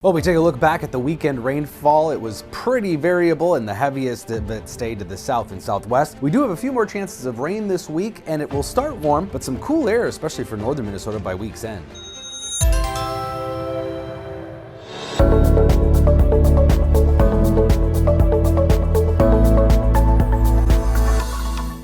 Well, we take a look back at the weekend rainfall. It was pretty variable, and the heaviest of it stayed to the south and southwest. We do have a few more chances of rain this week, and it will start warm, but some cool air, especially for northern Minnesota by week's end.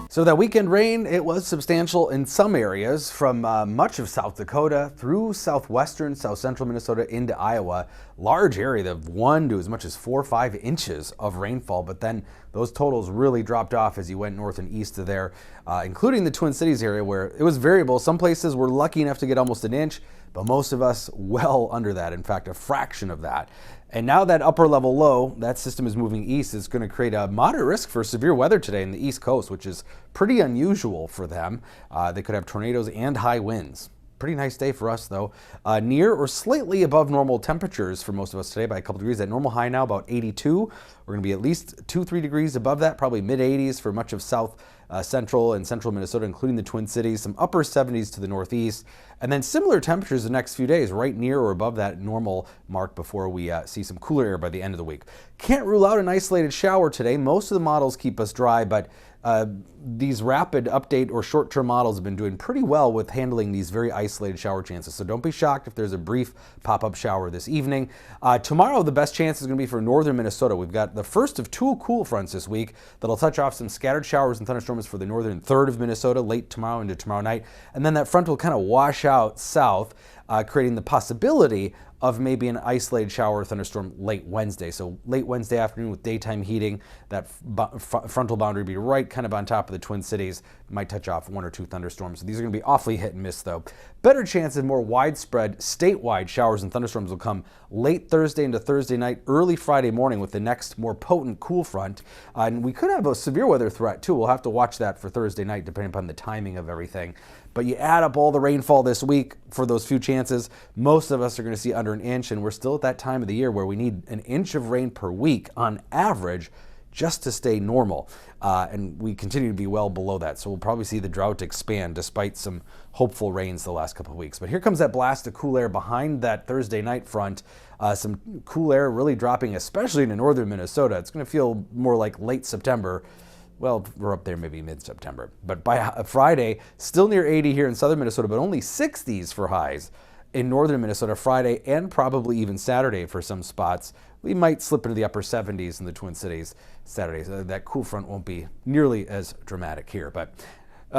So that weekend rain, it was substantial in some areas from much of South Dakota through southwestern, south central Minnesota into Iowa. Large area of 1 to as much as 4 or 5 inches of rainfall, but then those totals really dropped off as you went north and east of there, including the Twin Cities area where it was variable. Some places were lucky enough to get almost an inch, but most of us well under that, in fact, a fraction of that. And now that upper level low, that system is moving east. It's going to create a moderate risk for severe weather today in the East Coast, which is pretty unusual for them. They could have tornadoes and high winds. Pretty nice day for us, though. Near or slightly above normal temperatures for most of us today by a couple degrees. That normal high now about 82. We're going to be at least 2-3 degrees above that, probably mid 80s for much of south central and central Minnesota, including the Twin Cities. Some upper 70s to the northeast. And then similar temperatures the next few days, right near or above that normal mark before we see some cooler air by the end of the week. Can't rule out an isolated shower today. Most of the models keep us dry, but these rapid update or short-term models have been doing pretty well with handling these very isolated shower chances. So don't be shocked if there's a brief pop-up shower this evening. Tomorrow, the best chance is going to be for northern Minnesota. We've got the first of 2 cool fronts this week that'll touch off some scattered showers and thunderstorms for the northern third of Minnesota late tomorrow into tomorrow night. And then that front will kind of wash out south, creating the possibility of maybe an isolated shower or thunderstorm late Wednesday. So late Wednesday afternoon with daytime heating, that frontal boundary will be right kind of on top of the Twin Cities. Might touch off 1 or 2 thunderstorms. These are going to be awfully hit and miss, though. Better chance of more widespread statewide showers and thunderstorms will come late Thursday into Thursday night, early Friday morning with the next more potent cool front. And we could have a severe weather threat, too. We'll have to watch that for Thursday night, depending upon the timing of everything. But you add up all the rainfall this week for those few chances, most of us are going to see under an inch, and we're still at that time of the year where we need an inch of rain per week on average just to stay normal. And we continue to be well below that. So we'll probably see the drought expand despite some hopeful rains the last couple of weeks. But here comes that blast of cool air behind that Thursday night front. Some cool air really dropping, especially into northern Minnesota. It's going to feel more like late September. Well, we're up there maybe mid-September. But by Friday, still near 80 here in southern Minnesota, but only 60s for highs in northern Minnesota Friday and probably even Saturday for some spots. We might slip into the upper 70s in the Twin Cities Saturday. So that cool front won't be nearly as dramatic here, but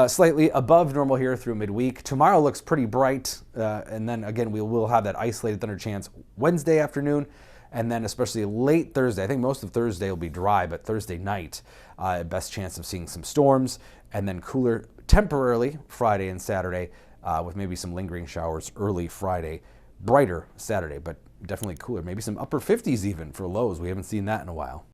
slightly above normal here through midweek. Tomorrow looks pretty bright, and then again, we will have that isolated thunder chance Wednesday afternoon, and then especially late Thursday. I think most of Thursday will be dry, but Thursday night, best chance of seeing some storms, and then cooler temporarily Friday and Saturday with maybe some lingering showers early Friday, brighter Saturday, but definitely cooler. Maybe some upper 50s even for lows. We haven't seen that in a while.